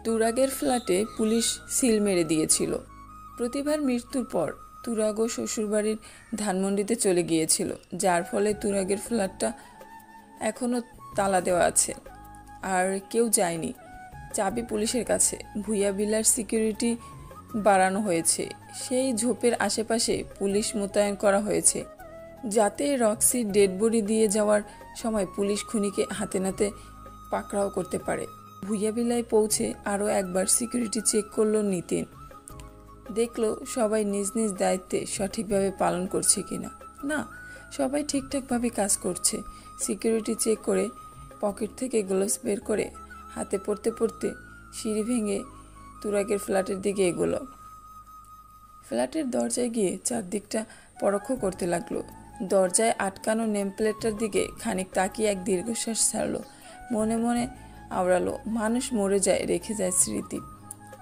তুরাগের ফ্ল্যাটে police seal মেরে দিয়েছিল। প্রতিভার মৃত্যুর পর তুরাগও শ্বশুরবাড়ির ধানমন্ডিতে চলে গিয়েছিল, যার ফলে তুরাগের ফ্ল্যাটটা এখনও তালা দেওয়া আছে আর কেউ যায়নি। চাবি পুলিশের কাছে। ভুইয়া বিলার সিকিউরিটি বাড়ানো হয়েছে। সেই ঝোপের আশেপাশে পুলিশ মোতায়েন করা হয়েছে, যাতে রক্সির ডেড বডি দিয়ে যাওয়ার সময় পুলিশ খুনিকে হাতে নাতে পাকড়াও করতে পারে। ভুইয়া বিলায় পৌঁছে আরও একবার সিকিউরিটি চেক করল নিতিন। দেখল সবাই নিজ নিজ দায়িত্বে সঠিকভাবে পালন করছে কিনা। না, সবাই ঠিকঠাকভাবে কাজ করছে। সিকিউরিটি চেক করে পকেট থেকে গ্লোভস বের করে হাতে পড়তে পড়তে সিঁড়ি ভেঙে তুরাগের ফ্ল্যাটের দিকে এগোলো। ফ্ল্যাটের দরজায় গিয়ে চারদিকটা পরখ করতে লাগলো। দরজায় আটকানো নেমপ্লেটটার দিকে খানিক তাকিয়ে এক দীর্ঘশ্বাস ছাড়ল। মনে মনে আওড়ালো, মানুষ মরে যায়, রেখে যায় স্মৃতি।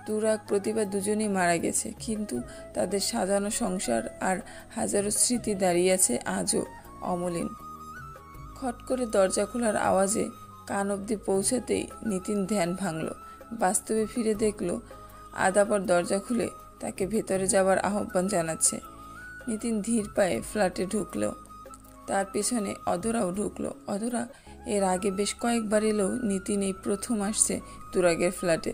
তুরাগ, প্রতিভা দুজনেই মারা গেছে, কিন্তু তাদের সাজানো সংসার আর হাজারো স্মৃতি দাঁড়িয়ে আছে আজও অমলিন। খট করে দরজা খোলার আওয়াজে কান অবধি পৌঁছাতেই নিতিন ধ্যান ভাঙল। বাস্তবে ফিরে দেখল আদাবর দরজা খুলে তাকে ভেতরে যাওয়ার আহ্বান জানাচ্ছে। নিতিন ধীর পায়ে ফ্ল্যাটে ঢুকল। তার পেছনে অধরাও ঢুকল। অধরা এর আগে বেশ কয়েকবার এলেও নিতিন এই প্রথম আসছে তুরাগের ফ্ল্যাটে।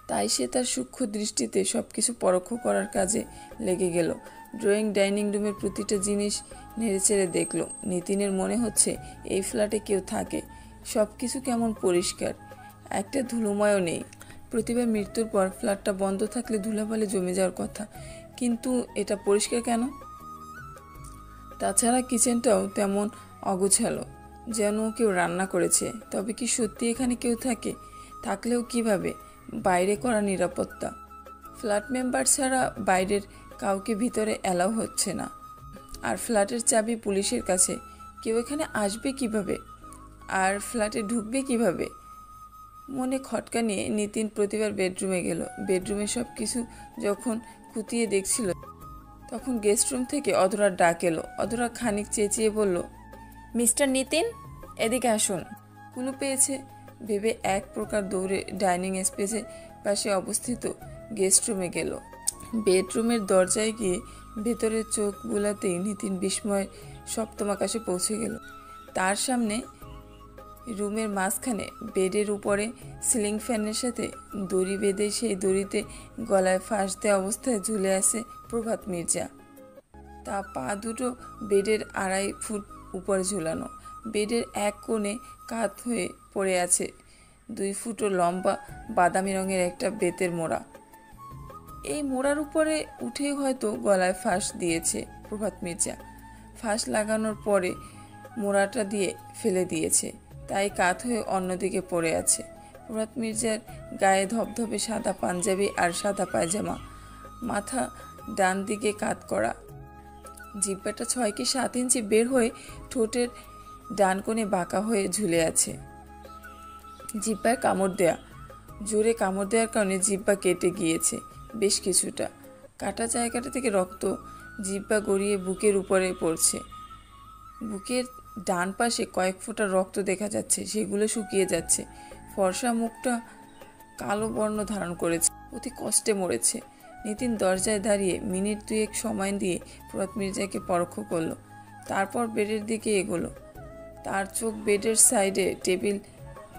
তাই সে তার সূক্ষ্ম দৃষ্টিতে সব কিছু পরখ করার কাজে লেগে গেল। ড্রয়িং ডাইনিং রুমের প্রতিটা জিনিস নেড়েচেড়ে দেখল। নিতিনের মনে হচ্ছে এই ফ্ল্যাটে কেউ থাকে। সব কিছু কেমন পরিষ্কার, একটা ধুলোময়ও নেই। প্রতিভার মৃত্যুর পর ফ্ল্যাটটা বন্ধ থাকলে ধুলাবালি জমে যাওয়ার কথা, কিন্তু এটা পরিষ্কার কেন? তাছাড়া কিচেনটাও তেমন অগোছালো, যেন কেউ রান্না করেছে। তবে কি সত্যি এখানে কেউ থাকে? থাকলেও কিভাবে? বাইরে করা নিরাপত্তা। ফ্ল্যাট মেম্বার ছাড়া বাইরের কাউকে ভিতরে অ্যালাউ হচ্ছে না। আর ফ্ল্যাটের চাবি পুলিশের কাছে। কেউ এখানে আসবে কিভাবে? আর ফ্ল্যাটে ঢুকবে কিভাবে? মনে খটকা নিয়ে নিতিন প্রতিবার বেডরুমে গেল। বেডরুমে সব কিছু যখন খুঁটিয়ে দেখছিল, তখন গেস্ট রুম থেকে অধরার ডাক এলো। অধরা খানিক চেঁচিয়ে বলল, মিস্টার নিতিন, এদিকে আসুন। কুলু পেয়েছে ভেবে এক প্রকার দৌড়ে ডাইনিং স্পেসের পাশে অবস্থিত গেস্ট রুমে গেল। বেডরুমের দরজায় গিয়ে ভেতরে চোখ বুলাতেই নিতিন বিস্ময়ের সপ্তম আকাশে পৌঁছে গেল। তার সামনে রুমের মাঝখানে বেডের উপরে সিলিং ফ্যানের সাথে দড়ি বেঁধে সেই দড়িতে গলায় ফাঁস দেওয়া অবস্থায় ঝুলে আছে প্রভাত মির্জা। তা পা দুটো বেডের 2.5 ফুট উপরে ঝুলানো। বেডের এক কোণে কাত হয়ে পড়ে আছে 2 ফুটও লম্বা বাদামি রঙের একটা বেতের মোড়া। এই মোড়ার উপরে উঠে হয়তো গলায় ফাঁস দিয়েছে প্রভাত মির্জা। ফাঁস লাগানোর পরে মোড়াটা দিয়ে ফেলে দিয়েছে, তাই কাত হয়ে অন্যদিকে পড়ে আছে। প্রভাত মির্জার গায়ে ধবধবে সাদা পাঞ্জাবি আর সাদা পায়জামা, মাথা ডান দিকে কাত করা। জিহ্বাটা 6 কি 7 ইঞ্চি বের হয়ে ঠোঁটের ডান কোণে বাঁকা হয়ে ঝুলে আছে। জিহ্বায় কামড় দেয়া। জোরে কামড় দেওয়ার কারণে জিহ্বা কেটে গিয়েছে বেশ কিছুটা। কাটা জায়গাটা থেকে রক্ত জিহ্বা গড়িয়ে বুকের উপরে পড়ছে। বুকের ডান পাশে কয়েক ফোঁটা রক্ত দেখা যাচ্ছে, সেগুলো শুকিয়ে যাচ্ছে। ফর্সা মুখটা কালো বর্ণ ধারণ করেছে। অতি কষ্টে মরেছে। নিতিন দরজায় দাঁড়িয়ে মিনিট 2 সময় দিয়ে প্রভাত মির্জাকে পরখ করলো। তারপর বেডের দিকে এগোলো। তার চোখ বেডের সাইডে টেবিল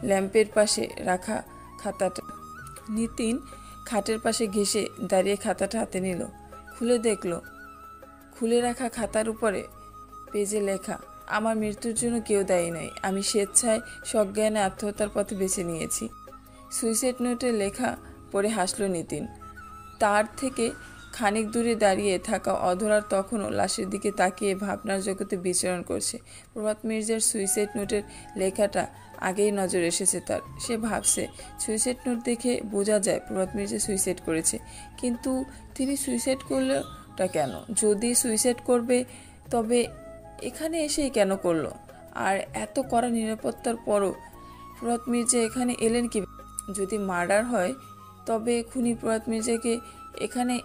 ল্যাম্পের পাশে রাখা খাতাটা। নিতিন খাটের পাশে ঘেঁষে দাঁড়িয়ে খাতাটা হাতে নিল। খুলে দেখল, খুলে রাখা খাতার উপরে পেজে লেখা, আমার মৃত্যুর জন্য কেউ দায়ী নয়। আমি স্বেচ্ছায় সজ্ঞানে আত্মহত্যার পথে বেছে নিয়েছি। সুইসাইড নোটে লেখা পড়ে হাসল নিতিন। তার থেকে খানিক দূরে দাঁড়িয়ে থাকা অধরার তখনও লাশের দিকে তাকিয়ে ভাবনার জগতে বিচরণ করছে। প্রভাত মির্জার সুইসাইড নোটের লেখাটা আগেই নজর এসেছে তার। সে ভাবছে, সুইসাইড নোট দেখে বোঝা যায় প্রভাত মির্জা সুইসাইড করেছে, কিন্তু তিনি সুইসাইড করলোটা কেন? যদি সুইসাইড করবে তবে এখানে এসেই কেন করলো? আর এত কড়া নিরাপত্তার পরও প্রভাত মির্জা এখানে এলেন কি? যদি মার্ডার হয় তবে খুনি প্রভাত মির্জাকে এখানে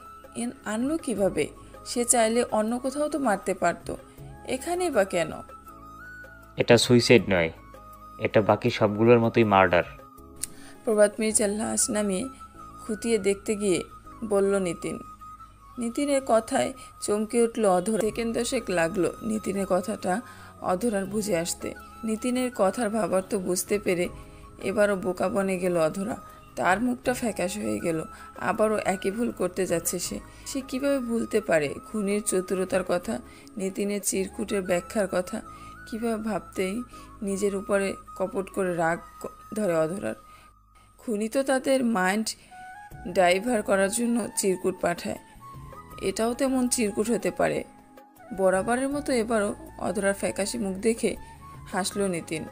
আনলো কিভাবে? সে চাইলে অন্য কোথাও তো মারতে পারতো, এখানে বা কেন? এটা সুইসাইড নয়, এটা বাকি সবগুলোর মতোই মার্ডার। প্রভাত মির্জার লাশ নামিয়ে খুঁটিয়ে দেখতে গিয়ে বলল নিতিন। নিতিনের কথায় চমকে উঠল অধরা। সেকেন্ড দশেক লাগলো নিতিনের কথাটা অধরার বুঝে আসতে। নিতিনের কথার ভাবার্থ বুঝতে পেরে এবারও বোকা বনে গেল অধরা। তার মুখটা ফ্যাকাশ হয়ে গেল। আবারও একই ভুল করতে যাচ্ছে সে কিভাবে ভুলতে পারে খুনির চতুরতার কথা, নিতিনের চিরকুটের ব্যাখ্যার কথা? কিভাবে ভাবতেই নিজের উপরে কপট করে রাগ ধরে অধরার। খুনি তো তাদের মাইন্ড ডাইভার করার জন্য চিরকুট পাঠায়, এটাও তেমন চিরকুট হতে পারে। বরাবরের মতো এবারও অধরার ফ্যাকাশি মুখ দেখে হাসল নিতিন।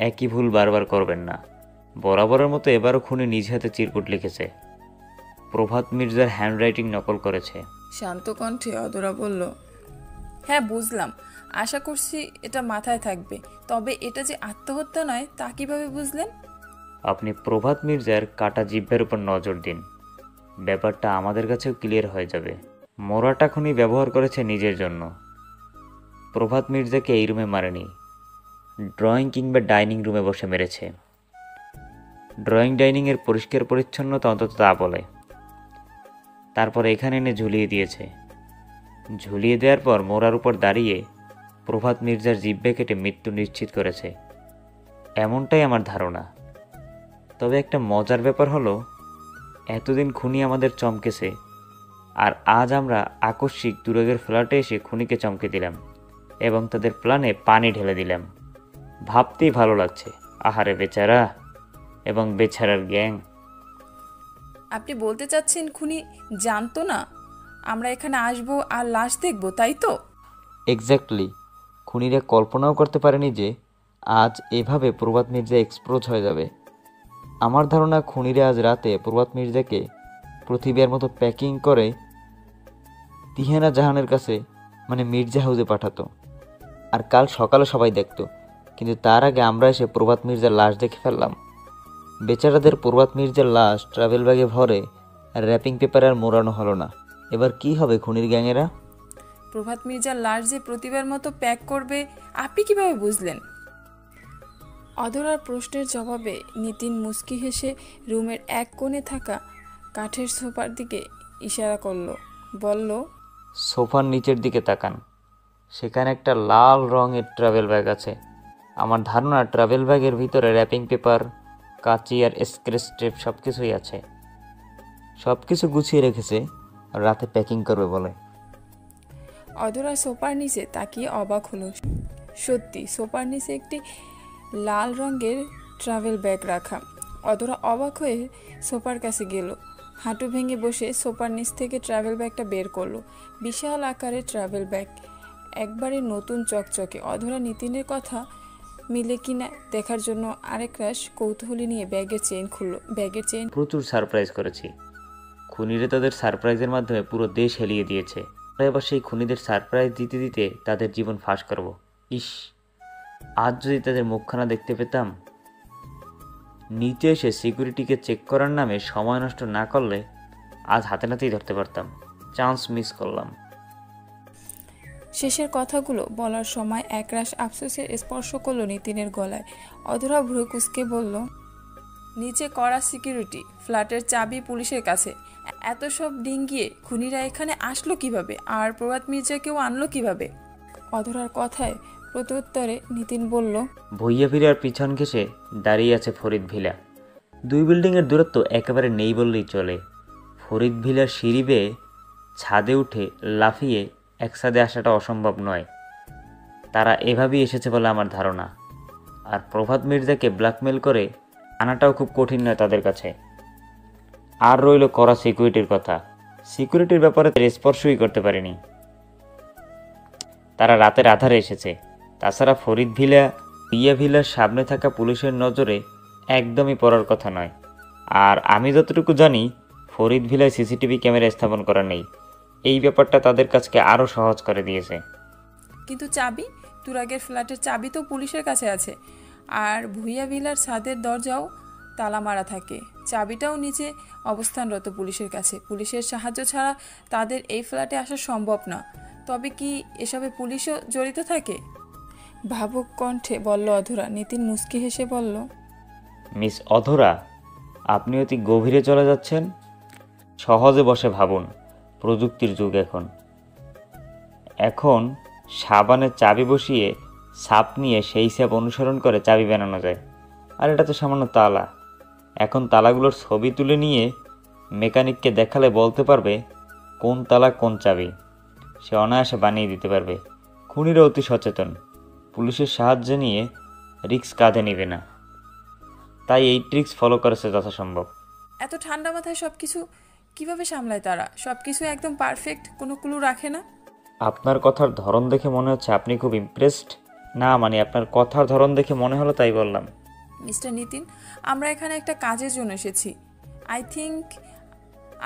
একই ভুল বারবার করবেন না। বরাবরের মতো এবারও খুনি নিজ হাতে চিরকুট লিখেছে। প্রভাত মির্জার হ্যান্ডরাইটিং নকল করেছে। শান্ত কণ্ঠে অধরা বলল, হ্যাঁ বুঝলাম, আশা করছি এটা মাথায় থাকবে। তবে এটা যে আত্মহত্যা নয় তা কিভাবে বুঝলেন? আপনি প্রভাত মির্জার কাটা জিহ্বার উপর নজর দিন, ব্যাপারটা আমাদের কাছেও ক্লিয়ার হয়ে যাবে। মোড়াটা খুনি ব্যবহার করেছে নিজের জন্য। প্রভাত মির্জাকে এই রুমে মারেনি, ড্রয়িং কিংবা ডাইনিং রুমে বসে মেরেছে। ড্রয়িং ডাইনিংয়ের পরিষ্কার পরিচ্ছন্নতা অন্তত তা বলে। তারপর এখানে এনে ঝুলিয়ে দিয়েছে। ঝুলিয়ে দেওয়ার পর মোড়ার উপর দাঁড়িয়ে প্রভাত মির্জার জিহ্বা কেটে মৃত্যু নিশ্চিত করেছে, এমনটাই আমার ধারণা। তবে একটা মজার ব্যাপার হলো, এতদিন খুনি আমাদের চমকেছে, আর আজ আমরা আকস্মিক দুর্গের ফ্ল্যাটে এসে খুনিকে চমকে দিলাম এবং তাদের প্ল্যানে পানি ঢেলে দিলাম। ভাবতেই ভালো লাগছে। আহারে বেচারা এবং বেচারার গ্যাং। আপনি বলতে চাচ্ছেন খুনি জানতো না আমরা এখানে আসবো আর লাশ দেখবো, তাই তো? এক্স্যাক্টলি। খুনিরা কল্পনাও করতে পারেনি যে আজ এভাবে প্রভাত মির্জা এক্সপোজ হয়ে যাবে। আমার ধারণা খুনিরা আজ রাতে প্রভাত মির্জাকে প্রতিবার মতো প্যাকিং করে তিহানা জাহানের কাছে, মানে মির্জা হাউসে পাঠাতো, আর কাল সকালে সবাই দেখতো। কিন্তু তার আগে আমরা এসে প্রভাত মির্জার লাশ দেখে ফেললাম। বেচারাদের প্রভাত মির্জার লাশ ট্রাভেল ব্যাগে ভরে র্যাপিং পেপার আর মোড়ানো হলো না। এবার কি হবে খুনির গ্যাংয়েরা? প্রভাত মির্জার লাশ যে প্রতিবার মতো প্যাক করবে আপনি কিভাবে বুঝলেন? অধরার প্রশ্নের জবাবে নিতিন মুচকি হেসে রুমের এক কোণে থাকা কাঠের সোফার দিকে ইশারা করলো, বলল, সোফার নিচের দিকে তাকান, সেখানে একটা লাল রঙের ট্রাভেল ব্যাগ আছে। আমার ধারণা ট্রাভেল ব্যাগের ভিতরে র্যাপিং পেপার, কাঁচি আর স্ক্র্যাচ টেপ সব কিছুই আছে। সব কিছু গুছিয়ে রেখেছে, রাতে প্যাকিং করবে বলে। অধরা সোফার নিচে তাকিয়ে অবাক হলো। সত্যি সোফার নিচে একটি লাল রঙের ট্রাভেল ব্যাগ রাখা। অধরা অবাক হয়ে সোফার কাছে গেল, হাঁটু ভেঙে বসে সোফার নিচ থেকে ট্রাভেল ব্যাগটা বের করলো। বিশাল আকারের ট্রাভেল ব্যাগ, একবারে নতুন চকচকে। অধরা নিতিনের কথা মিলে কিনা দেখার জন্য আরেক রাশ কৌতূহলী নিয়ে ব্যাগের চেইন খুললো। ব্যাগের চেইন প্রচুর সারপ্রাইজ করেছি। খুনিরা তাদের সারপ্রাইজের মাধ্যমে পুরো দেশ হেলিয়ে দিয়েছে। আমরা এবার সেই খুনিদের সারপ্রাইজ দিতে দিতে তাদের জীবন ফাঁস করব। ইস, আজ যদি তাদের মুখখানা দেখতে পেতাম। নিচে এসে সিকিউরিটিকে চেক করার নামে সময় নষ্ট না করলে আজ হাতে নাতেই ধরতে পারতাম। চান্স মিস করলাম। শেষের কথাগুলো বলার সময় একরাশ আফসোসের স্পর্শ করলো নিতিনের গলায়। অধরা ভ্রু কুঁচকে বলল, নিচে কড়া সিকিউরিটি, ফ্ল্যাটের চাবি পুলিশের কাছে, এত সব ডিঙ্গিয়ে খুনিরা এখানে আসলো কিভাবে? আর প্রভাত মির্জাকেও আনলো কিভাবে? অধরার কথায় প্রত্যুত্তরে নিতিন বলল, ভুইয়া ভিলার পিছন ঘেঁষে দাঁড়িয়ে আছে ফরিদ ভিলা। 2 বিল্ডিংয়ের দূরত্ব একেবারে নেই বললেই চলে। ফরিদ ভিলার সিঁড়ি বেয়ে ছাদে উঠে লাফিয়ে একসাথে আসাটা অসম্ভব নয়। তারা এভাবেই এসেছে বলে আমার ধারণা। আর প্রভাত মির্জাকে ব্ল্যাকমেল করে আনাটাও খুব কঠিন নয় তাদের কাছে। আর রইল করা সিকিউরিটির কথা। সিকিউরিটির ব্যাপারে স্পর্শই করতে পারিনি। তারা রাতের আধারে এসেছে। তাছাড়া ফরিদ ভিলা, ভুইয়া ভিলার সামনে থাকা পুলিশের নজরে একদমই পড়ার কথা নয়। আর আমি যতটুকু জানি ফরিদ ভিলায় সিসিটিভি ক্যামেরা স্থাপন করা নেই। এই ব্যাপারটা তাদের কাছকে আরও সহজ করে দিয়েছে। কিন্তু চাবি? তুরাগের ফ্ল্যাটের চাবি তো পুলিশের কাছে আছে, আর ভুইয়া ভিলার ছাদের দরজাও তালা মারা থাকে, চাবিটাও নিচে অবস্থানরত পুলিশের কাছে। পুলিশের সাহায্য ছাড়া তাদের এই ফ্ল্যাটে আসা সম্ভব না। তবে কি এসবে পুলিশও জড়িত থাকে? ভাবুক কণ্ঠে বলল অধরা। নিতিন মুচকি হেসে বলল, মিস অধরা, আপনি অতি গভীরে চলে যাচ্ছেন। সহজে বসে ভাবুন, প্রযুক্তির যুগ এখন। এখন সাবানের চাবি বসিয়ে ছাপ নিয়ে সেই ছাপ অনুসরণ করে চাবি বানানো যায়। আর এটা তো সামান্য তালা। এখন তালাগুলোর ছবি তুলে নিয়ে মেকানিককে দেখালে বলতে পারবে কোন তালা কোন চাবি। সে অনায়াসে বানিয়ে দিতে পারবে। খুনিরা অতি সচেতন, পুলিশের সাহায্য নিয়ে রিস্ক কাঁধে নেবে না, তাই এই ট্রিক্স ফলো করেছে যথাসম্ভব। এত ঠান্ডা মাথায় সব কিছু কীভাবে সামলায় তারা? সব কিছু একদম পারফেক্ট, কোনো ক্লু রাখে না? আপনার কথার ধরন দেখে মনে হচ্ছে আপনি খুব ইমপ্রেসড। না মানে আপনার কথার ধরন দেখে মনে হলো, তাই বললাম। মিস্টার নিতিন, আমরা এখানে একটা কাজের জন্য এসেছি। আই থিঙ্ক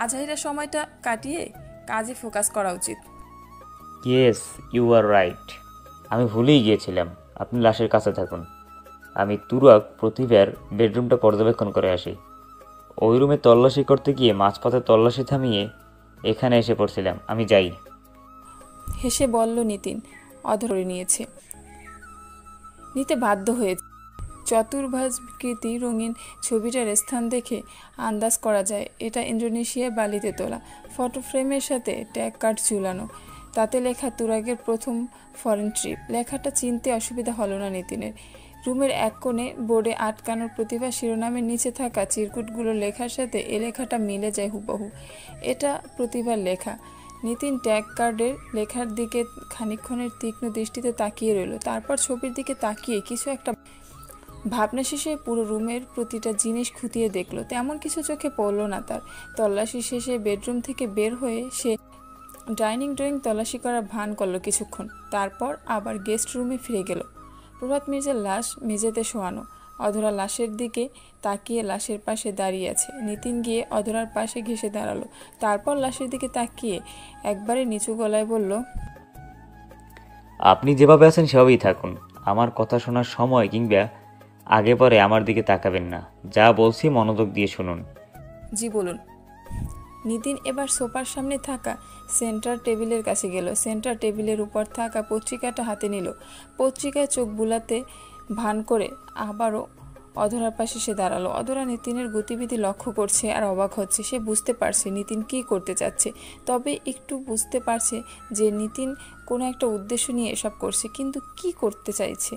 আজহাইরা সময়টা কাটিয়ে কাজে ফোকাস করা উচিত। Yes, you are right. আমি ভুলেই গিয়েছিলাম। আপনি লাশের কাছে থাকুন, আমি তুরাগ প্রতিভার বেডরুমটা পর্যবেক্ষণ করে আসি। ওই রুমে তল্লাশি করতে গিয়ে মাঝপথে তল্লাশি থামিয়ে এখানে এসে পড়ছিলাম। আমি যাই। হেসে বলল নিতিন। অধরে নিয়েছে, নিতে বাধ্য হয়েছে। চতুর্ভুজাকৃতি রঙিন ছবিটার স্থান দেখে আন্দাজ করা যায় এটা ইন্দোনেশিয়ার বালিতে তোলা। ফটো ফ্রেমের সাথে ট্যাগ কার্ড ঝুলানো, তাতে লেখা তুরাগের প্রথম ফরেন ট্রিপ। লেখাটা চিনতে অসুবিধা হলো না নিতিনের। রুমের এক কোণে বোর্ডে আটকানোর প্রতিভা শিরোনামের নিচে থাকা চিরকুটগুলোর লেখার সাথে এ লেখাটা মিলে যায় হুবহু। এটা প্রতিভার লেখা। নিতিন ট্যাগ কার্ডের লেখার দিকে খানিকক্ষণের তীক্ষ্ণ দৃষ্টিতে তাকিয়ে রইল। তারপর ছবির দিকে তাকিয়ে কিছু একটা ভাবনা শেষে পুরো রুমের প্রতিটা জিনিস খুঁটিয়ে দেখলো। তেমন কিছু চোখে পড়ল না তার। তল্লাশি শেষে বেডরুম থেকে বের হয়ে সে ডাইনিং ড্রয়িং তল্লাশি করার ভান করলো কিছুক্ষণ। তারপর আবার গেস্ট রুমে ফিরে গেল। প্রভাত মির্জার লাশ মেঝেতে শোয়ানো। অধরা লাশের দিকে তাকিয়ে লাশের পাশে দাঁড়িয়ে আছে। নিতিন গিয়ে অধরার পাশে ঘেঁষে দাঁড়ালো। তারপর লাশের দিকে তাকিয়ে একবারে নিচু গলায় বলল, আপনি যেভাবে আছেন সেভাবেই থাকুন। আমার কথা শোনার সময় কিংবা আগে পরে আমার দিকে তাকাবেন না। যা বলছি মনোযোগ দিয়ে শুনুন। জি বলুন। নিতিন এবার সোফার সামনে থাকা সেন্টার টেবিলের কাছে গেল। সেন্টার টেবিলের উপর থাকা পত্রিকাটা হাতে নিল। পত্রিকায় চোখ বুলাতে ভান করে আবারও অধরার পাশে সে দাঁড়ালো। অধরা নিতিনের গতিবিধি লক্ষ্য করছে আর অবাক হচ্ছে। সে বুঝতে পারছে নিতিন কী করতে চাচ্ছে, তবে একটু বুঝতে পারছে যে নিতিন কোনো একটা উদ্দেশ্য নিয়ে এসব করছে, কিন্তু কি করতে চাইছে।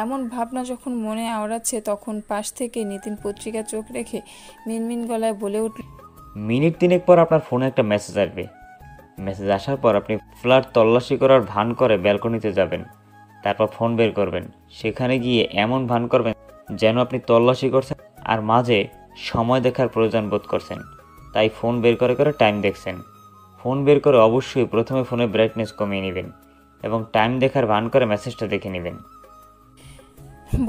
এমন ভাবনা যখন মনে আওড়াচ্ছে তখন পাশ থেকে নিতিন পত্রিকা চোখ রেখে মিনমিন গলায় বলে উঠল, মিনিট তিনেক পর আপনার ফোনে একটা মেসেজ আসবে। মেসেজ আসার পর আপনি ফ্ল্যাট তল্লাশি করার ভান করে ব্যালকনিতে যাবেন। তারপর ফোন বের করবেন। সেখানে গিয়ে এমন ভান করবেন যেন আপনি তল্লাশি করছেন আর মাঝে সময় দেখার প্রয়োজন বোধ করছেন, তাই ফোন বের করে করে টাইম দেখছেন। ফোন বের করে অবশ্যই প্রথমে ফোনের ব্রাইটনেস কমিয়ে নেবেন এবং টাইম দেখার ভান করে মেসেজটা দেখে নেবেন।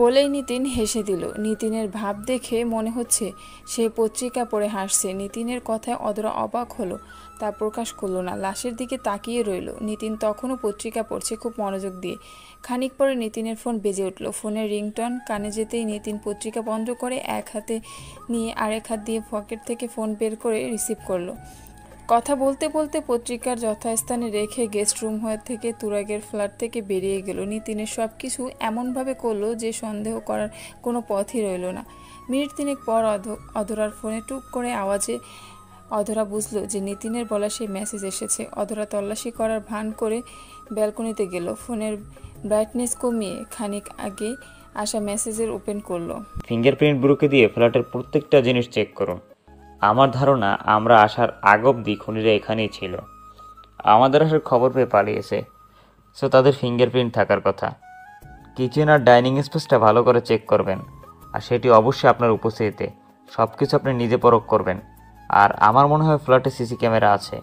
বলেই নিতিন হেসে দিল। নিতিনের ভাব দেখে মনে হচ্ছে সে পত্রিকা পড়ে হাসছে। নিতিনের কথায় অধরা অবাক হলো, তা প্রকাশ করলো না। লাশের দিকে তাকিয়ে রইল। নিতিন তখনও পত্রিকা পড়ছে খুব মনোযোগ দিয়ে। খানিক পরে নিতিনের ফোন বেজে উঠল। ফোনের রিংটন কানে যেতেই নিতিন পত্রিকা বন্ধ করে এক হাতে নিয়ে আরেক হাত দিয়ে পকেট থেকে ফোন বের করে রিসিভ করলো। কথা বলতে বলতে পত্রিকার যথাস্থানে রেখে গেস্ট রুম হয়ে থেকে তুরাগের ফ্ল্যাট থেকে বেরিয়ে গেল। নিতিনের সব কিছু এমনভাবে করলো যে সন্দেহ করার কোনো পথই রইল না। মিনিট তিনেক পর অধরার ফোনে টুক করে আওয়াজে অধরা বুঝলো যে নিতিনের বলা সেই মেসেজ এসেছে। অধরা তল্লাশি করার ভান করে ব্যালকনিতে গেল। ফোনের ব্রাইটনেস কমিয়ে খানিক আগে আসা মেসেজের ওপেন করলো। ফিঙ্গারপ্রিন্ট ব্যুরোকে দিয়ে ফ্ল্যাটের প্রত্যেকটা জিনিস চেক করুন। আমার ধারণা আমরা আসার আগ অবধি খুনিরা এখানেই ছিল। আমাদের আসার খবর পেয়ে পালিয়েছে, সো তাদের ফিঙ্গারপ্রিন্ট থাকার কথা। কিচেন আর ডাইনিং স্পেসটা ভালো করে চেক করবেন, আর সেটি অবশ্যই আপনার উপস্থিতিতে। সব কিছু আপনি নিজে পরখ করবেন। আর আমার মনে হয় ফ্ল্যাটে সিসি ক্যামেরা আছে,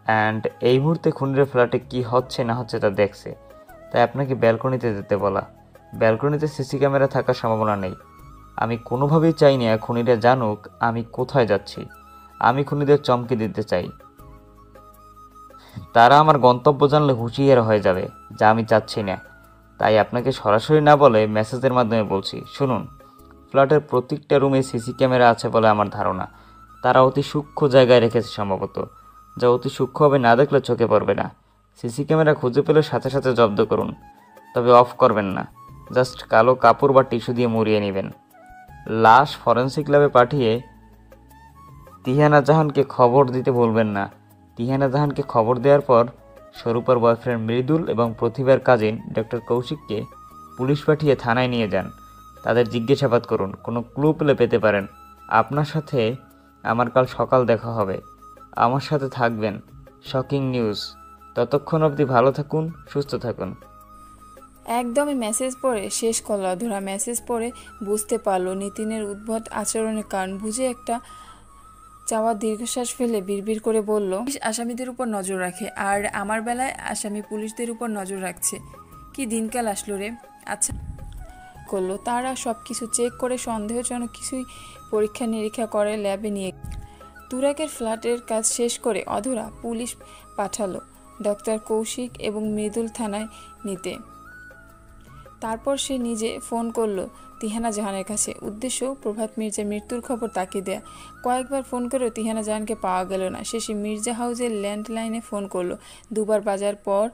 অ্যান্ড এই মুহূর্তে খুনিরা ফ্ল্যাটে কি হচ্ছে না হচ্ছে তা দেখছে, তাই আপনাকে ব্যালকনিতে যেতে বলা। ব্যালকনিতে সিসি ক্যামেরা থাকার সম্ভাবনা নেই। আমি কোনোভাবেই চাই না খুনিরা জানুক আমি কোথায় যাচ্ছি। আমি খুনিদের চমকে দিতে চাই। তারা আমার গন্তব্য জানলে হুঁশিয়ার হয়ে যাবে, যা আমি চাচ্ছি না। তাই আপনাকে সরাসরি না বলে মেসেজের মাধ্যমে বলছি। শুনুন, ফ্ল্যাটের প্রত্যেকটা রুমে সিসি ক্যামেরা আছে বলে আমার ধারণা। তারা অতি সূক্ষ্ম জায়গায় রেখেছে সম্ভবত, যা অতি সূক্ষ্মভাবে না দেখলে চোখে পড়বে না। সিসি ক্যামেরা খুঁজে পেলে সাথে সাথে জব্দ করুন, তবে অফ করবেন না। জাস্ট কালো কাপড় বা টিস্যু দিয়ে মুড়িয়ে নেবেন। লাশ ফরেনসিক ল্যাবে পাঠিয়ে তিহানা জাহানকে খবর দিতে বলবেন না। তিহানা জাহানকে খবর দেওয়ার পর স্বরূপার বয়ফ্রেন্ড মৃদুল এবং প্রতিভার কাজিন ডক্টর কৌশিককে পুলিশ পাঠিয়ে থানায় নিয়ে যান। তাদের জিজ্ঞাসাবাদ করুন, কোনো ক্লু পেলে পেতে পারেন। আপনার সাথে আমার কাল সকাল দেখা হবে। আমার সাথে থাকবেন। Shocking news. ততক্ষণ অবধি ভালো থাকুন, সুস্থ থাকুন। একদমই মেসেজ পড়ে শেষ করলো অধরা। মেসেজ পড়ে বুঝতে পারলো নিতিনের উদ্ভট আচরণের কারণ বুঝে একটা চাওয়া দীর্ঘশ্বাস ফেলে বিড়বিড় করে বলল, আসামিদের উপর নজর রাখে আর আমার বেলায় আসামি পুলিশদের উপর নজর রাখছে। কি দিনকাল আসলো রে। আচ্ছা করলো, তারা সব কিছু চেক করে সন্দেহজনক কিছুই পরীক্ষা নিরীক্ষা করে ল্যাবে নিয়ে। তুরাগের ফ্ল্যাটের কাজ শেষ করে অধরা পুলিশ পাঠালো ডক্টর কৌশিক এবং মৃদুল থানায় নিতে। তারপর সে নিজে ফোন করলো তিহানা জাহানের কাছে। উদ্দেশ্য প্রভাত মির্জার মৃত্যুর খবর তাকে দেয়া। কয়েকবার ফোন করেও তিহানা জাহানকে পাওয়া গেল না। শেষে মির্জা হাউসের ল্যান্ডলাইনে ফোন করলো। দুবার বাজার পর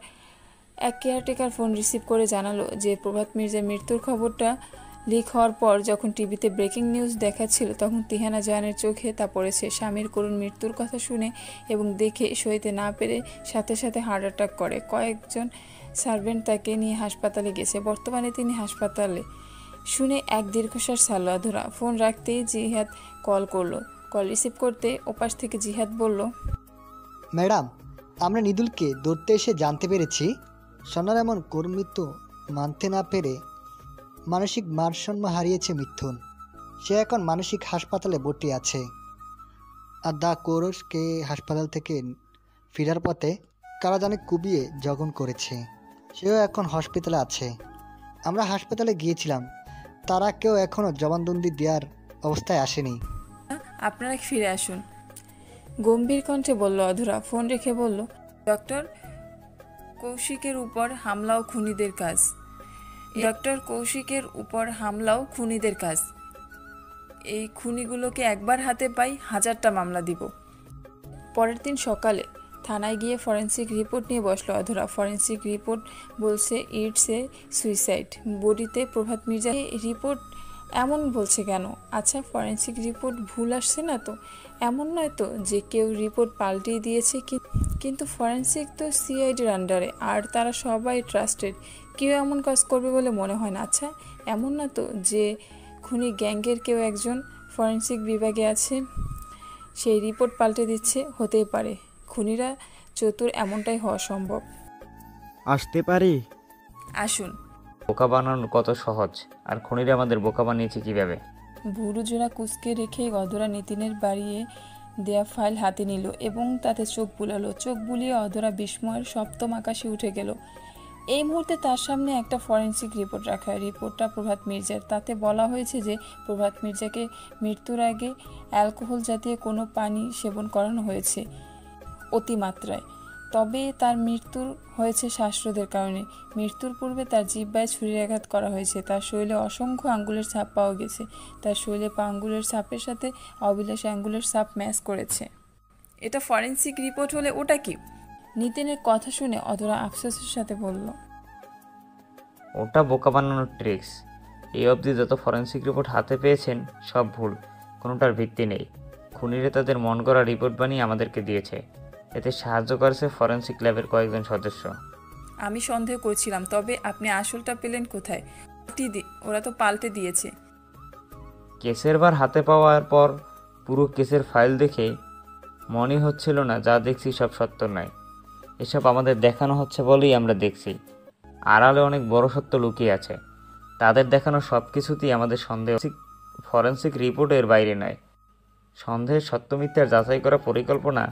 এক কেয়ারটেকার ফোন রিসিভ করে জানালো যে প্রভাত মির্জার মৃত্যুর খবরটা লিক হওয়ার পর যখন টিভিতে ব্রেকিং নিউজ দেখাচ্ছিল তখন তিহানা জাহানের চোখে তা পড়েছে। স্বামীর করুণ মৃত্যুর কথা শুনে এবং দেখে সইতে না পেরে সাথে সাথে হার্ট অ্যাটাক করে। কয়েকজন সার্ভেন্ট তাকে নিয়ে হাসপাতালে গেছে। বর্তমানে তিনি হাসপাতালে। শুনে এক দীর্ঘশ্বাস ছাড়ল অধরা। ফোন রাখতেই জিহাদ কল করলো। কল রিসিভ করতে ওপাশ থেকে জিহাদ বলল, ম্যাডাম, আমরা নিদুলকে ধরতে এসে জানতে পেরেছি সোনার এমন করুণ মৃত্যু মানতে না পেরে মানসিক ভারসাম্য হারিয়েছে মিথুন। সে এখন মানসিক হাসপাতালে ভর্তি আছে। আর দা কোরসকে হাসপাতাল থেকে ফেরার পথে কারা জানে কুবিয়ে জখম করেছে। সেও এখন হসপিটালে আছে। আমরা হাসপাতালে গিয়েছিলাম, তারা কেউ এখনও জবানবন্দি দেওয়ার অবস্থায় আসেনি। আপনারা ফিরে আসুন, গম্ভীর কণ্ঠে বলল অধরা। ফোন রেখে বলল, ডক্টর কৌশিকের উপর হামলাও খুনিদের কাজ। ডক্টর কৌশিকের উপর হামলাও খুনিদের কাজ। এই খুনিগুলোকে একবার হাতে পাই 1000টা মামলা দিব। পরের দিন সকালে থানায় গিয়ে ফরেন্সিক রিপোর্ট নিয়ে বসলো অধরা। ফরেন্সিক রিপোর্ট বলছে ইটস এ সুইসাইড। বডিতে প্রভাত মির্জা। রিপোর্ট এমন বলছে কেন? আচ্ছা, ফরেন্সিক রিপোর্ট ভুল আসছে না তো? এমন নয় তো যে কেউ রিপোর্ট পাল্টিয়ে দিয়েছে? কিন্তু ফরেন্সিক তো সিআইডির আন্ডারে আর তারা সবাই ট্রাস্টেড। কেউ এমন কাজ করবে বলে মনে হয় না। আচ্ছা, এমন না তো যে খুনি গ্যাংয়ের কেউ একজন ফরেন্সিক বিভাগে আছে, সেই রিপোর্ট পাল্টে দিচ্ছে? হতেই পারে। খুনিরা চতুর, এমনটাই হওয়া সম্ভব। আসতে পারি? আসুন। বোকা বানানো কত সহজ, আর খুনিরা আমাদের বোকা বানিয়েছে কিভাবে? ভুরু জোড়া কুচকে রেখে অধরা নিতিনের বাড়িয়ে দেয়া ফাইল হাতে নিল এবং তাতে চোখ বুলালো। চোখ বুলিয়ে অধরা বিস্ময়ের সপ্তম আকাশে উঠে গেল। এই মুহূর্তে তার সামনে একটা ফরেন্সিক রিপোর্ট রাখা। রিপোর্টটা প্রভাত মির্জার। তাতে বলা হয়েছে যে প্রভাত মির্জাকে মৃত্যুর আগে অ্যালকোহল জাতীয় কোনো পানি সেবন করানো হয়েছে অতিমাত্রায়। তবে তার মৃত্যু হয়েছে শ্বাসরোধের কারণে। মৃত্যুর পূর্বে তার জিহ্বায় ছুরির আঘাত করা হয়েছে। তার শরীরে অসংখ্য আঙ্গুলের ছাপ পাওয়া গেছে। তার শরীরে আঙ্গুলের ছাপের সাথে অবিলাসী আঙ্গুলের ছাপ ম্যাচ করেছে। এটা ফরেন্সিক রিপোর্ট হলে ওটা কি? নিতিনের কথা শুনে অধরা আফসোসের সাথে বলল, ওটা বোকা বানানোর ট্রিক্স। এই অবধি যত ফরেন্সিক রিপোর্ট হাতে পেয়েছেন সব ভুল, কোনোটার ভিত্তি নেই। খুনিরা তাদের মন করা রিপোর্ট বানিয়ে আমাদেরকে দিয়েছে। এতে সাহায্য করেছে ফরেন্সিক ল্যাবের কয়েকজন সদস্য। আমি সন্দেহ করছিলাম, তবে আপনি আসলটা পেলেন কোথায়? ওরা তো পাল্টে দিয়েছে। কেসের বার হাতে পাওয়ার পর পুরো কেসের ফাইল দেখে মনে হচ্ছিল না যা দেখছি সব সত্য নয়। এসব আমাদের দেখানো হচ্ছে বলেই আমরা দেখছি। আড়ালে অনেক বড় সত্য লুকিয়ে আছে। তাদের দেখানো সব কিছুতেই আমাদের সন্দেহ ফরেন্সিক রিপোর্টের বাইরে নয়। সন্দেহের সত্য মিথ্যার যাচাই করা পরিকল্পনা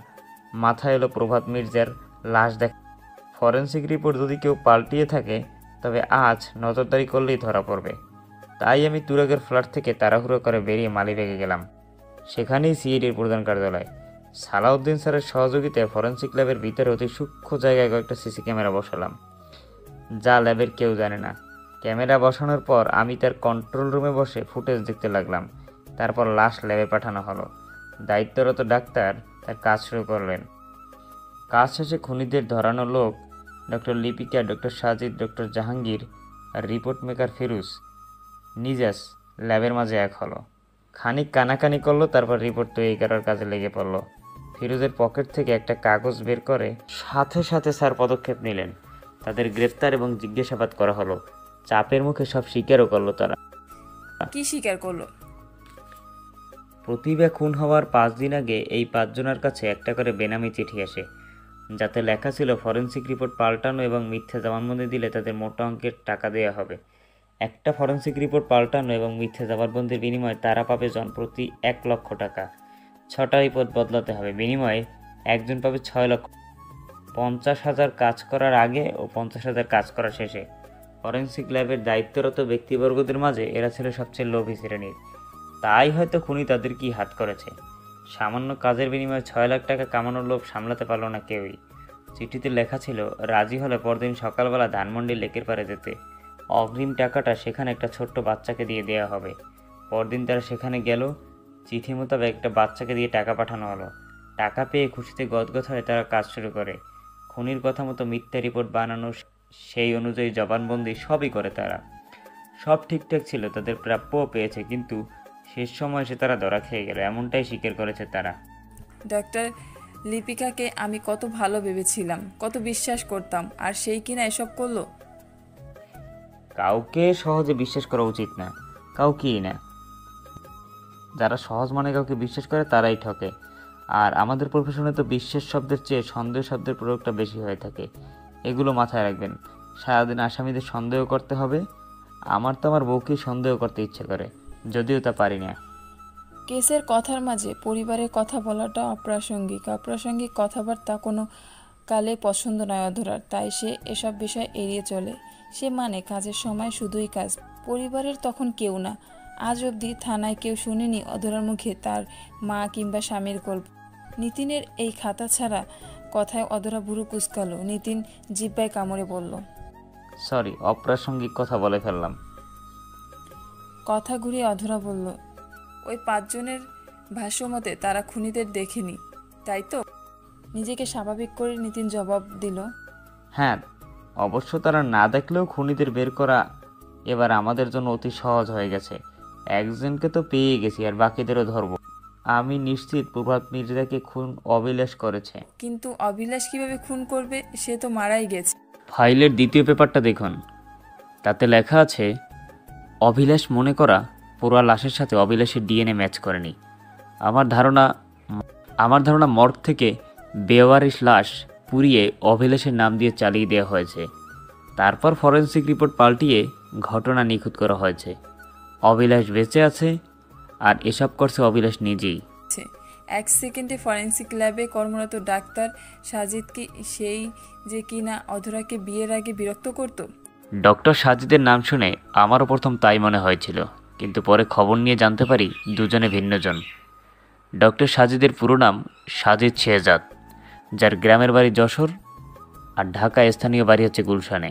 মাথায় এলো প্রভাত মির্জার লাশ দেখা। ফরেন্সিক রিপোর্ট যদি কেউ পাল্টিয়ে থাকে তবে আজ নজরদারি করলেই ধরা পড়বে। তাই আমি তুরাগের ফ্ল্যাট থেকে তাড়াহুড়ো করে বেরিয়ে মালিবাগে গেলাম। সেখানেই সিআইডির প্রধান কার্যালয়। সালাউদ্দিন স্যারের সহযোগিতায় ফরেন্সিক ল্যাবের ভিতরে অতি সূক্ষ্ম জায়গায় কয়েকটা সিসি ক্যামেরা বসালাম, যা ল্যাবের কেউ জানে না। ক্যামেরা বসানোর পর আমি তার কন্ট্রোল রুমে বসে ফুটেজ দেখতে লাগলাম। তারপর লাশ ল্যাবে পাঠানো হলো। দায়িত্বরত ডাক্তার তার কাজ শুরু করলেন। কাজ শেষে খুনিদের ধরানো লোক doctor Lipika, doctor Sajid, doctor Jahangir আর রিপোর্ট মেকার ফিরোজ নিজাস ল্যাবের মাঝে এক হলো। খানিক কানাকানি করলো, তারপর রিপোর্ট তৈরি করার কাজে লেগে পড়লো। ফিরোজের পকেট থেকে একটা কাগজ বের করে সাথে সাথে স্যার পদক্ষেপ নিলেন। তাদের গ্রেপ্তার এবং জিজ্ঞাসাবাদ করা হলো। চাপের মুখে সব স্বীকারও করলো তারা। কি স্বীকার করলো? প্রতিভা খুন হওয়ার 5 দিন আগে এই 5 জনের কাছে একটা করে বেনামি চিঠি আসে, যাতে লেখা ছিল ফরেনসিক রিপোর্ট পাল্টানো এবং মিথ্যা জবানবন্দি দিলে তাদের মোটা অঙ্কের টাকা দেওয়া হবে। একটা ফরেনসিক রিপোর্ট পাল্টানো এবং মিথ্যা জবানবন্দির বিনিময়ে তারা পাবে জনপ্রতি 1 লক্ষ টাকা। 6টা রিপোর্ট বদলাতে হবে, বিনিময়ে একজন পাবে 6 লক্ষ। 50,000 কাজ করার আগে ও 50,000 কাজ করার শেষে। ফরেনসিক ল্যাবের দায়িত্বরত ব্যক্তিবর্গদের মাঝে এরা ছিল সবচেয়ে লোভী শ্রেণীর। তাই হয়তো খুনি তাদের কি হাত করেছে। সামান্য কাজের বিনিময়ে 6 লাখ টাকা কামানোর লোভ সামলাতে পারল না কেউই। চিঠিতে লেখা ছিল রাজি হলে পরদিন সকালবেলা ধানমন্ডি লেকের পাড়ে যেতে। অগ্রিম টাকাটা সেখানে একটা ছোট্ট বাচ্চাকে দিয়ে দেওয়া হবে। পরদিন তারা সেখানে গেল। চিঠি মোতাবেক একটা বাচ্চাকে দিয়ে টাকা পাঠানো হলো। টাকা পেয়ে খুশিতে গদগদ হয়ে তারা কাজ শুরু করে। খুনির কথা মতো মিথ্যা রিপোর্ট বানানো, সেই অনুযায়ী জবানবন্দি সবই করে তারা। সব ঠিকঠাক ছিল, তাদের প্রাপ্যও পেয়েছে, কিন্তু শেষ সময় এসে তারা ধরা খেয়ে গেল, এমনটাই স্বীকার করেছে তারা। ডক্টর লিপিকাকে আমি কত ভালো ভেবেছিলাম, কত বিশ্বাস করতাম, আর সেই কিনা এসব করলো। কাউকে সহজে বিশ্বাস করা উচিত না, কাউকেই না। যারা সহজ মনে কাউকে বিশ্বাস করে তারাই ঠকে। আর আমাদের প্রফেশনে তো বিশ্বাস শব্দের চেয়ে সন্দেহ শব্দের প্রয়োগটা বেশি হয়ে থাকে। এগুলো মাথায় রাখবেন। সারাদিন আসামিদের সন্দেহ করতে হবে। আমার তো আমার বউকেই সন্দেহ করতে ইচ্ছে করে, যদিও তা পারি না। কেসের কথার মাঝে পরিবারের কথা বলাটা অপ্রাসঙ্গিক কথাবার্তা কোনো কালে পছন্দ নয় অধরার, তাই সে এসব বিষয় এড়িয়ে চলে। সে মানে কাজের সময় শুধুই কাজ, পরিবারের তখন কেউ না। আজ অবধি থানায় কেউ শুনেনি অধরার মুখে তার মা কিংবা স্বামীর গল্প। নিতিনের এই খাতা ছাড়া কথায় অধরা ভুরু কুঁচকালো। নিতিন জিহ্বায় কামড়ে বলল, সরি, অপ্রাসঙ্গিক কথা বলে ফেললাম। কথা ঘুরিয়ে অধরা বলল, ওই 5 জনের ভাষ্যমতে তারা খুনিদের দেখেনি, তাই তো? নিজেকে স্বাভাবিক করে নিতিন জবাব দিল, হ্যাঁ, অবশ্য তারা না দেখলেও খুনিদের বের করা এবার আমাদের জন্য অতি সহজ হয়ে গেছে। একজনকে তো পেয়ে গেছি, আর বাকিদেরও ধরব। আমি নিশ্চিত প্রভাত মির্জাকে খুন অবিলাস করেছে। কিন্তু অভিলাষ কিভাবে খুন করবে? সে তো মারাই গেছে। ফাইলের দ্বিতীয় পেপারটা দেখুন, তাতে লেখা আছে অভিলাষ মনে করা পোড়া লাশের সাথে অভিলাষের ডিএনএ ম্যাচ করেনি। আমার ধারণা মর্গ থেকে বেওয়ারিশ লাশ পুড়িয়ে অভিলাষের নাম দিয়ে চালিয়ে দেওয়া হয়েছে। তারপর ফরেনসিক রিপোর্ট পাল্টিয়ে ঘটনা নিখুঁত করা হয়েছে। অভিলাষ বেঁচে আছে, আর এসব করছে অভিলাষ নিজেই। 1 সেকেন্ডে ফরেনসিক ল্যাবে কর্মরত ডাক্তার সাজিদ কি সেই যে কিনা অধরাকে বিয়ের আগে বিরক্ত করত? ডক্টর সাজিদের নাম শুনে আমারও প্রথম তাই মনে হয়েছিল, কিন্তু পরে খবর নিয়ে জানতে পারি দুজনে ভিন্নজন। ডক্টর সাজিদের পুরো নাম সাজিদ শেহজাদ, যার গ্রামের বাড়ি যশোর আর ঢাকায় স্থানীয় বাড়ি হচ্ছে গুলশানে।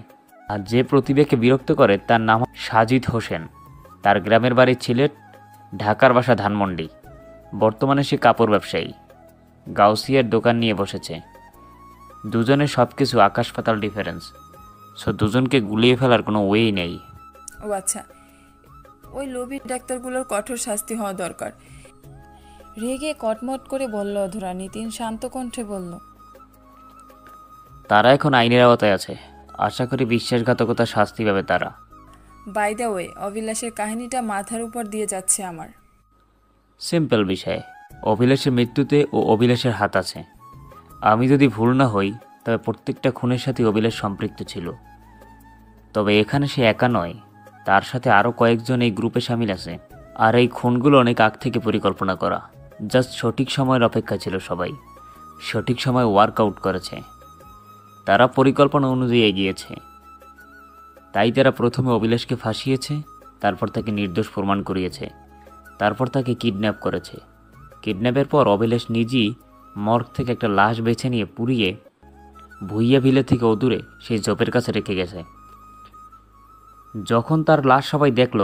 আর যে প্রতিভাকে বিরক্ত করে তার নাম সাজিদ হোসেন। তার গ্রামের বাড়ি সিলেট, ঢাকার বাসা ধানমন্ডি। বর্তমানে সে কাপড় ব্যবসায়ী, গাউসিয়ার দোকান নিয়ে বসেছে। দুজনের সব কিছু আকাশ পাতাল ডিফারেন্স। সো দুজনকে গুলিয়ে ফেলার কোনো ওয়েই নেই। ও আচ্ছা, ওই লোভী ডাক্তারগুলোর কঠোর শাস্তি হওয়া দরকার। রেগে কটমট করে বলল অধরা। নিতিন শান্ত কণ্ঠে বলল, তারা এখন আইনের আওতায় আছে। আশা করি বিশ্বাসঘাতকতার শাস্তি পাবে তারা। বাই দ্য ওয়ে, অভিলাষের কাহিনীটা মাথার উপর দিয়ে যাচ্ছে আমার। সিম্পল বিষয়, অভিলাষের মৃত্যুতে ও অভিলাষের হাত আছে। আমি যদি ভুল না হই তবে প্রত্যেকটা খুনের সাথে অভিলাষ সম্পৃক্ত ছিল। তবে এখানে সে একা নয়, তার সাথে আরও কয়েকজন এই গ্রুপে সামিল আছে। আর এই খুনগুলো অনেক আগ থেকে পরিকল্পনা করা। জাস্ট সঠিক সময়ের অপেক্ষা ছিল সবাই। সঠিক সময় ওয়ার্কআউট করেছে। তারা পরিকল্পনা অনুযায়ী এগিয়েছে। তাই তারা প্রথমে অভিলাষকে ফাঁসিয়েছে, তারপর তাকে নির্দোষ প্রমাণ করিয়েছে, তারপর তাকে কিডন্যাপ করেছে। কিডন্যাপের পর অভিলাষ নিজেই মর্গ থেকে একটা লাশ বেছে নিয়ে পুড়িয়ে ভুইয়া ভিলে থেকে অদূরে সেই জপের কাছে রেখে গেছে। যখন তার লাশ সবাই দেখল,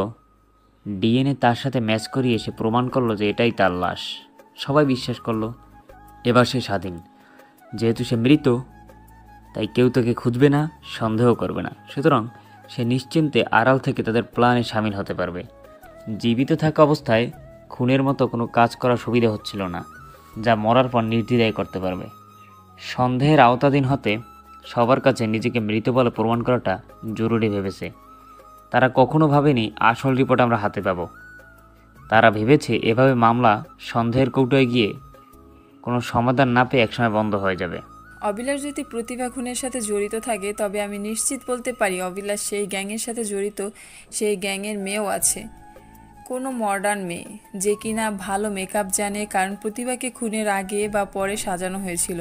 ডিএনএ তার সাথে ম্যাচ করিয়ে সে প্রমাণ করলো যে এটাই তার লাশ। সবাই বিশ্বাস করলো। এবার সে স্বাধীন। যেহেতু সে মৃত, তাই কেউ তাকে খুঁজবে না, সন্দেহ করবে না। সুতরাং সে নিশ্চিন্তে আড়াল থেকে তাদের প্ল্যানে সামিল হতে পারবে। জীবিত থাকা অবস্থায় খুনের মতো কোনো কাজ করার সুবিধা হচ্ছিল না, যা মরার পর নির্দ্বিধায় করতে পারবে। সন্দেহের আওতাধীন হতে সবার কাছে নিজেকে মৃত বলে প্রমাণ করাটা জরুরি ভেবেছে। তারা কখনো ভাবেনি আসল রিপোর্ট আমরা হাতে পাব। তারা ভেবেছে এভাবে মামলা সন্দেহের কৌটোয় গিয়ে কোনো সমাধান না পেয়ে একসময় বন্ধ হয়ে যাবে। অবিলাস যদি প্রতিভা খুনের সাথে জড়িত থাকে, তবে আমি নিশ্চিত বলতে পারি অবিলাস সেই গ্যাংয়ের সাথে জড়িত। সেই গ্যাংয়ের মেয়েও আছে, কোনো মডার্ন মেয়ে যে কিনা ভালো মেকআপ জানে, কারণ প্রতিভাকে খুনের আগে বা পরে সাজানো হয়েছিল।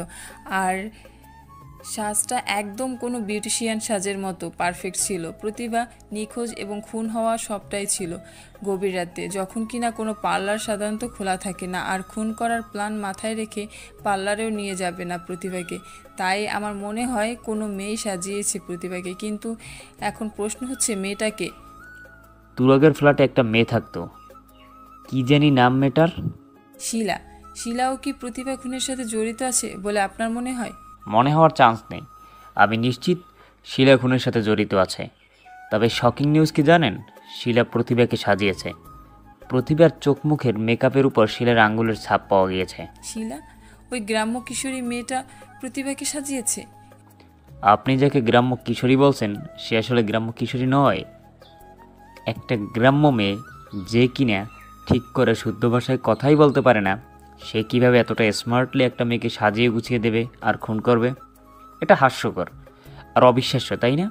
আর সাজটা একদম কোনো বিউটিশিয়ান সাজের মতো পারফেক্ট ছিল। প্রতিভা নিখোঁজ এবং খুন হওয়া সবটাই ছিল গভীর রাতে, যখন কিনা কোনো পার্লার সাধারণত খোলা থাকে না। আর খুন করার প্ল্যান মাথায় রেখে পার্লারেও নিয়ে যাবে না প্রতিভাকে। তাই আমার মনে হয় কোনো মেয়ে সাজিয়েছে প্রতিভাকে। কিন্তু এখন প্রশ্ন হচ্ছে, মেয়েটাকে? তুরাগের ফ্ল্যাটে একটা মেয়ে থাকতো, কি জানি নাম মেয়েটার। শিলা। শিলাও কি প্রতিভা খুনের সাথে জড়িত আছে বলে আপনার মনে হয়? মনে হওয়ার চান্স নেই। আমি নিশ্চিত শিলা খুনের সাথে জড়িত আছে। তবে শকিং নিউজ কি জানেন? শিলা প্রতিভাকে সাজিয়েছে। প্রতিভার চোখ মুখের মেকআপের উপর শিলার আঙ্গুলের ছাপ পাওয়া গিয়েছে। শিলা ওই গ্রাম্য কিশোরী মেয়েটা প্রতিভাকে সাজিয়েছে? আপনি যাকে গ্রাম্য কিশোরী বলছেন সে আসলে গ্রাম্য কিশোরী নয়। একটা গ্রাম্য মেয়ে যে কিনা ঠিক করে শুদ্ধ ভাষায় কথাই বলতে পারে না, সে কিভাবে এতটা স্মার্টলি একটা মেয়েকে সাজিয়ে গুছিয়ে দেবে আর খুন করবে? এটা হাস্যকর আর অবিশ্বাস্য, তাই না?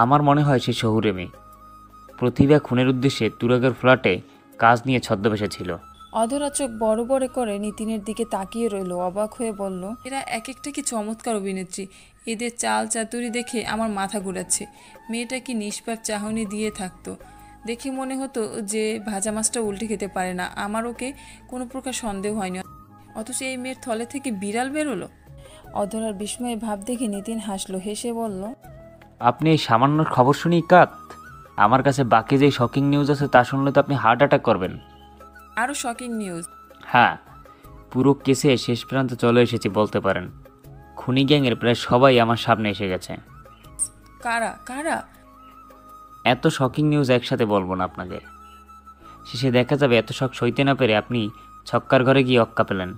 আমার মনে হয় সে শহুরে মেয়ে। প্রতিভা খুনের উদ্দেশ্যে তুরাগের ফ্ল্যাটে কাজ নিয়ে ছদ্মবেশে ছিল। অধরা চোখ বড় বড় করে নিতিনের দিকে তাকিয়ে রইল, অবাক হয়ে বলল, এরা এক একটা কি চমৎকার অভিনেত্রী। এদের চাল চাতুরি দেখে আমার মাথা ঘুরাচ্ছে। মেয়েটা কি নিষ্পাপ চাহনি দিয়ে থাকতো। দেখে মনে হতো যে ভাজা মাছটা উল্টে খেতে পারে না। আমার ওকে কোনো প্রকার সন্দেহ হয়নি, অথচ এই মেয়ের থলে থেকে বিড়াল বেরোলো। অধরার বিস্ময়ে ভাব দেখে নিতিন হাসলো, হেসে বলল, আপনি এই সামান্য খবর শুনেই কাত? আমার কাছে বাকি যে শকিং নিউজ আছে তা শুনলে তো আপনি হার্ট অ্যাটাক করবেন। আরও শকিং নিউজ? হ্যাঁ, পুরো কেসে শেষ প্রান্তে চলে এসেছি বলতে পারেন। খুনি গ্যাংয়ের প্রায় সবাই আমার সামনে এসে গেছে। কারা কারা? এত শকিং নিউজ একসাথে বলবো না আপনাকে। শেষে দেখা যাবে এত শখ সইতে না পেরে আপনি ছক্কার ঘরে গিয়ে অক্কা পেলেন।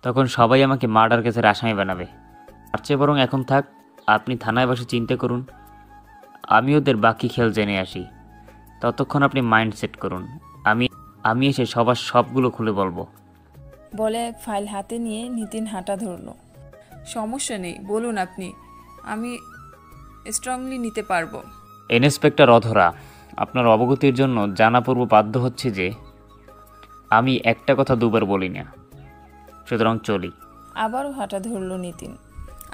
তখন সবাই আমাকে মার্ডার কেসের আসামি বানাবে। তার চেয়ে বরং এখন থাক, আপনি থানায় বসে চিন্তা করুন, আমি ওদের বাকি খেল জেনে আসি। ততক্ষণ আপনি মাইন্ড সেট করুন, আমি এসে সবার সবগুলো খুলে বলবো। বলে এক ফাইল হাতে নিয়ে নিতিন হাঁটা ধরল। সমস্যা নেই, বলুন আপনি, আমি স্ট্রংলি নিতে পারবো। ইন্সপেক্টর অধরা, আপনার অবগতির জন্য জানাপূর্ব বাধ্য হচ্ছে যে আমি একটা কথা দুবার বলি না, সুতরাং চলি। আবারও হাঁটা ধরল নিতিন।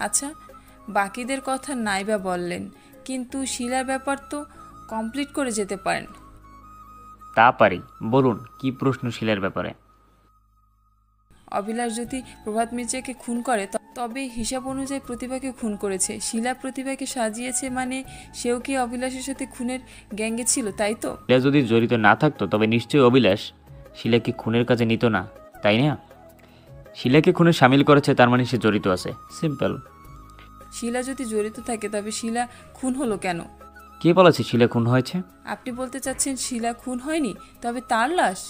আচ্ছা, বাকিদের কথা নাইবা বললেন, কিন্তু শিলার ব্যাপার তো কমপ্লিট করে যেতে পারেন। তা পারি, বলুন কি প্রশ্ন শিলার ব্যাপারে? অভিলাষ যদি প্রভাত মির্জাকে খুন করে, তবে হিসাব অনুযায়ী প্রতিভাকে খুন করেছে। শিলা প্রতিভাকে সাজিয়েছে, মানে সেও কি অভিলাষের সাথে খুনের গ্যাঙ্গে ছিল, তাই তো? শিলা যদি জড়িত না থাকতো তবে নিশ্চয়ই অভিলাষ শিলাকে খুনের কাজে নিত না, তাই না? শিলাকে খুনে সামিল করেছে, তার মানে সে জড়িত আছে, সিম্পল। শিলা যদি জড়িত থাকে তবে শিলা খুন হলো কেন? কে বলেছে শিলা খুন হয়েছে? আপনি বলতে চাচ্ছেন শিলা খুন হয়নি, তবে তার লাশ?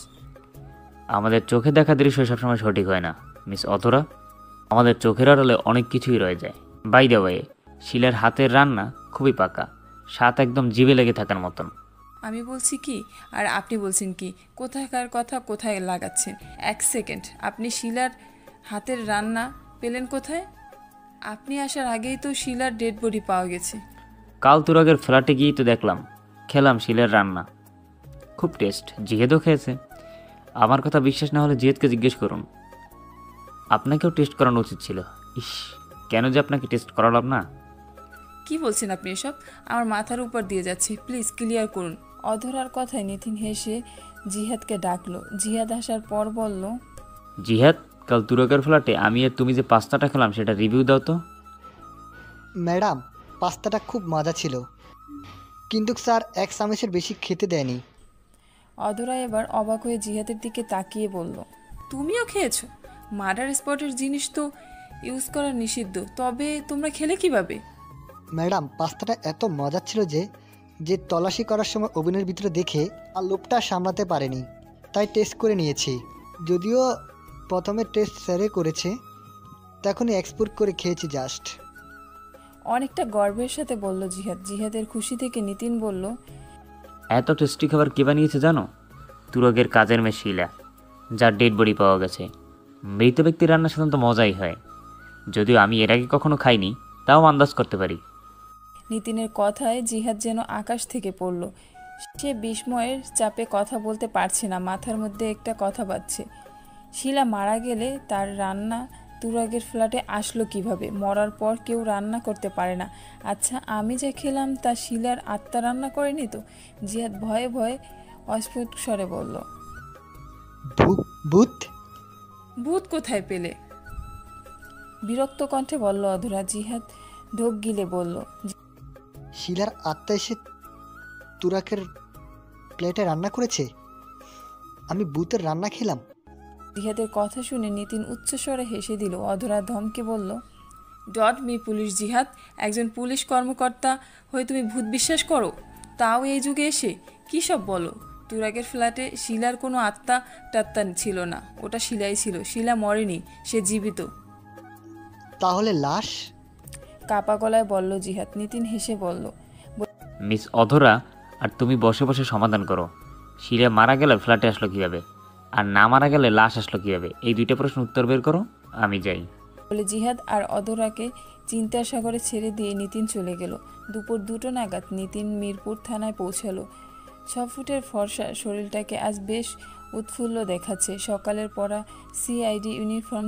আমাদের চোখে দেখা দৃশ্য সবসময় সঠিক হয় না মিস অধরা। আমাদের চোখের আড়ালে অনেক কিছুই রয়ে যায়। বাই দ্য ওয়ে, শিলার হাতের রান্না খুবই পাকা, স্বাদ একদম জিভে লেগে থাকার মতন। আমি বলছি কি আর আপনি বলছেন কি? কোথাকার কথা কোথায় লাগাচ্ছেন? এক সেকেন্ড, আপনি শিলার হাতের রান্না পেলেন কোথায়? আপনি আসার আগেই তো শিলার ডেড বডি পাওয়া গেছে। কাল তুরাগের ফ্ল্যাটে গিয়েই তো দেখলাম, খেলাম শিলার রান্না, খুব টেস্ট। জিহেদও খেয়েছে। আমার কথা বিশ্বাস না হলে জিহেদকে জিজ্ঞেস করুন। আপনাকেও টেস্ট করানো উচিত ছিল। ইস, কেন যে আপনাকে টেস্ট করালাম না। কি বলছেন আপনি এসব? আমার মাথার উপর দিয়ে যাচ্ছে, প্লিজ ক্লিয়ার করুন। অধরার কথায় নিতিন হেসে জিহাদকে ডাকলো। জিহাদ আসার পর বলল, জিহাদ, কাল তুরাগের ফ্ল্যাটে আমি আর তুমি যে পাস্তাটা খেলাম সেটা রিভিউ দাও তো। ম্যাডাম, পাস্তাটা খুব মজা ছিল, কিন্তু স্যার এক চামচের বেশি খেতে দেয়নি। অধরা এবার অবাক হয়ে জিহাদের দিকে তাকিয়ে বলল, তুমিও খেয়েছো? মার্ডার স্পটের জিনিস তো ইউজ করা নিষিদ্ধ, তবে তোমরা খেলে কিভাবে? ম্যাডাম, পাস্তাটা এত মজা ছিল যে যে তল্লাশি করার সময় ওভেনের ভিতরে দেখে আর লোভটা সামলাতে পারেনি, তাই টেস্ট করে নিয়েছি। যদিও প্রথমে টেস্ট স্যারে করেছে, তখনই এক্সপোর্ট করে খেয়েছি জাস্ট। অনেকটা গর্বের সাথে বলল জিহাদ। জিহাদের খুশি থেকে নিতিন বলল, এত টেস্টি খাবার কে বানিয়েছে জানো? তুরগের কাজের মেয়ে শিলা, যার ডেড বডি পাওয়া গেছে। মৃত ব্যক্তির রান্না সাধারণত মজাই হয়, যদিও আমি এর আগে কখনো খাইনি, তাও আন্দাজ করতে পারি। নিতিনের কথায় জিহাদ যেন আকাশ থেকে পড়ল। সে বিস্ময়ের চাপে কথা বলতে পারছে না, মাথার মধ্যে একটা কথা বাজছে। শিলা মারা গেলে তার রান্না তুরাগের ফ্ল্যাটে আসলো কিভাবে? মরার পর কেউ রান্না করতে পারে না। আচ্ছা, আমি যা খেলাম তা শিলার আত্মা রান্না করেনি তো? জিহাদ ভয়ে ভয়ে অস্ফুট স্বরে বলল, ভূত? ভূত কোথায় পেলে? বিরক্ত কণ্ঠে বলল অধরা। জিহাদ ঢোক গিলে বলল, শিলার আত্মা এসে তুরাকের প্লেটে রান্না করেছে? আমি ভূতের রান্না খেলাম? জিহাদের কথা শুনে নিতিন উচ্চস্বরে হেসে দিল। অধরা ধমকে বলল, ডট মি পুলিশ জিহাদ, একজন পুলিশ কর্মকর্তা হয়ে তুমি ভূত বিশ্বাস করো? তাও এই যুগে এসে কী সব বলো? তুরাগের ফ্ল্যাটে শিলার কোনো আত্মা টাত্তা ছিল না, ওটা শিলাই ছিল। শিলা মরেনি, সে জীবিত। তাহলে লাশ? কাপা গলায় বলল জিহাদ। নিতিন হেসে বলল, মিস অধরা, আর তুমি বসে বসে সমাধান করো। শিলা মারা গেলে ফ্ল্যাটে আসলো কীভাবে, আর না মারা গেলে লাশ আসলো কীভাবে? এই দুইটা প্রশ্ন উত্তর বের করো, আমি যাই। বলে জিহাদ আর অধরাকে চিন্তার সাগরে ছেড়ে দিয়ে নিতিন চলে গেল। দুপুর 2টো নাগাদ নিতিন মিরপুর থানায় পৌঁছালো। 6 ফুটের ফর্সা শরীরটাকে আজ বেশ উৎফুল্ল দেখাচ্ছে। সকালের পরা সিআইডি ইউনিফর্ম